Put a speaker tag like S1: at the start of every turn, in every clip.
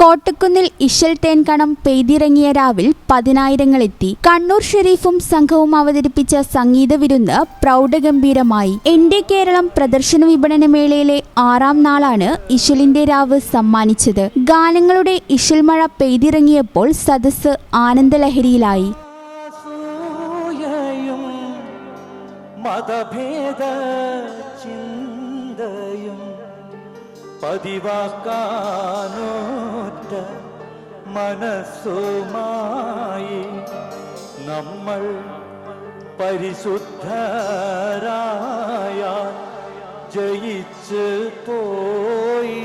S1: കോട്ടക്കുന്നിൽ ഇശൽ തേൻകണം പെയ്തിറങ്ങിയ രാവിൽ പതിനായിരങ്ങളെത്തി. കണ്ണൂർ ഷെരീഫും സംഘവും അവതരിപ്പിച്ച സംഗീത വിരുന്ന് പ്രൗഢഗംഭീരമായി. എന്റെ കേരളം പ്രദർശന വിപണന മേളയിലെ 6ാം നാളാണ് ഇശലിന്റെ രാവ് സമ്മാനിച്ചത്. ഗാനങ്ങളുടെ ഇശൽ മഴ പെയ്തിറങ്ങിയപ്പോൾ സദസ്സ് ആനന്ദലഹരിയിലായി.
S2: പതിവാക്കാനോറ്റ മനസ്സുമായി നമ്മൾ പരിശുദ്ധരായ ജയിച്ച് പോയി.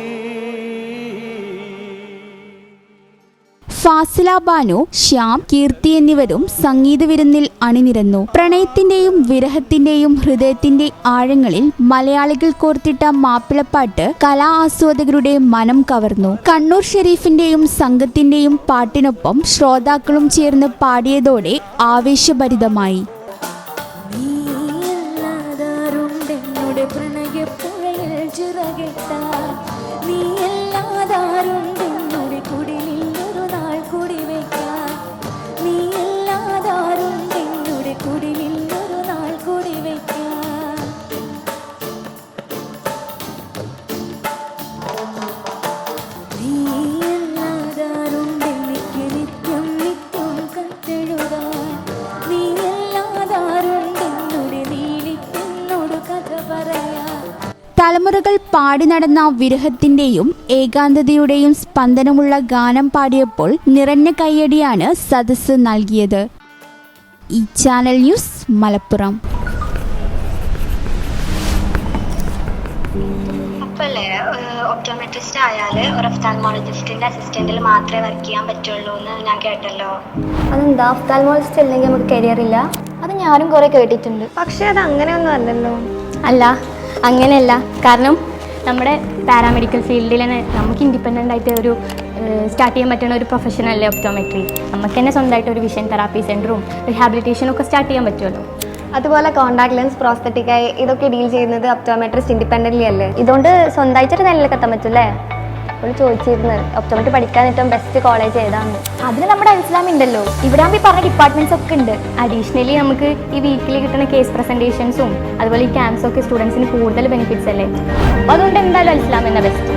S1: ഫാസില ബാനു, ശ്യാം, കീർത്തി എന്നിവരും സംഗീത വിരുന്നിൽ അണിനിരന്നു. പ്രണയത്തിന്റെയും വിരഹത്തിന്റെയും ഹൃദയത്തിന്റെ ആഴങ്ങളിൽ മലയാളികൾ കോർത്തിട്ട മാപ്പിളപ്പാട്ട് കലാ ആസ്വാദകരുടെ മനം കവർന്നു. കണ്ണൂർ ഷെരീഫിന്റെയും സംഘത്തിന്റെയും പാട്ടിനൊപ്പം ശ്രോതാക്കളും ചേർന്ന് പാടിയതോടെ ആവേശഭരിതമായി. തലമുറകൾ പാടി നടന്ന വിരഹത്തിന്റെയും ഏകാന്തതയുടെയും സ്പന്ദനമുള്ള ഗാനം പാടിയപ്പോൾ നിറഞ്ഞ കയ്യടിയാണ് സദസ്സ് നൽകിയത്. ഈ ചാനൽ ന്യൂസ്, മലപ്പുറം.
S3: ഒപ്റ്റോമെട്രിസ്റ്റ് ആയാൽ ഒരു ഒഫ്താൽമോളജിസ്റ്റിന്റെ അസിസ്റ്റന്റിൽ മാത്രമേ വർക്ക് ചെയ്യാൻ പറ്റുള്ളൂ എന്ന് ഞാൻ കേട്ടല്ലോ.
S4: അതെന്താ? ഒഫ്താൽമോളജിസ്റ്റ് അല്ലെങ്കിൽ നമുക്ക് കരിയർ ഇല്ല? അത് ഞാനും കുറെ കേട്ടിട്ടുണ്ട്. പക്ഷെ അത് അങ്ങനെയൊന്നും അല്ലല്ലോ. അല്ല, അങ്ങനെയല്ല. കാരണം നമ്മുടെ പാരാമെഡിക്കൽ ഫീൽഡിൽ തന്നെ നമുക്ക് ഇൻഡിപെൻഡൻ്റ് ആയിട്ട് ഒരു സ്റ്റാർട്ട് ചെയ്യാൻ പറ്റുന്ന ഒരു പ്രൊഫഷനല്ലേ ഒപ്റ്റോമെട്രി. നമുക്ക് തന്നെ സ്വന്തമായിട്ട് ഒരു വിഷൻ തെറാപ്പി സെൻറ്ററും റിഹാബിലിറ്റേഷനും ഒക്കെ സ്റ്റാർട്ട് ചെയ്യാൻ പറ്റുമല്ലോ. അതുപോലെ കോൺടാക്ട് ലെൻസ്, പ്രോസ്തറ്റിക്കായി ഇതൊക്കെ ഡീൽ ചെയ്യുന്നത് ഒപ്റ്റോമെട്രിസ്റ്റ് ഇൻഡിപെൻഡൻ്റ്ലി അല്ലേ. ഇതുകൊണ്ട് സ്വന്തമായിട്ടൊരു നിലയിലേക്ക് എത്താൻ പറ്റുമല്ലേ. അപ്പോൾ ചോദിച്ചിരുന്നത് ഒപ്റ്റോമെട്രി പഠിക്കാൻ ഏറ്റവും ബെസ്റ്റ് കോളേജ് ഏതാണ്? അതിന് നമ്മുടെ അൽസ്ലാം ഉണ്ടല്ലോ. ഇവിടെ ആകുമ്പോൾ ഈ പറഞ്ഞ ഡിപ്പാർട്ട്മെൻറ്റ്സ് ഒക്കെ ഉണ്ട്. അഡീഷണലി നമുക്ക് ഈ വീക്കിലി കിട്ടുന്ന കേസ് പ്രസൻറ്റേഷൻസും അതുപോലെ ഈ ക്യാമ്പ്സും ഒക്കെ സ്റ്റുഡൻസിന് കൂടുതൽ ബെനിഫിറ്റ്സ് അല്ലേ. അപ്പോൾ അതുകൊണ്ട് എന്തായാലും അൽസ്ലാം എന്ന ബെസ്റ്റ്.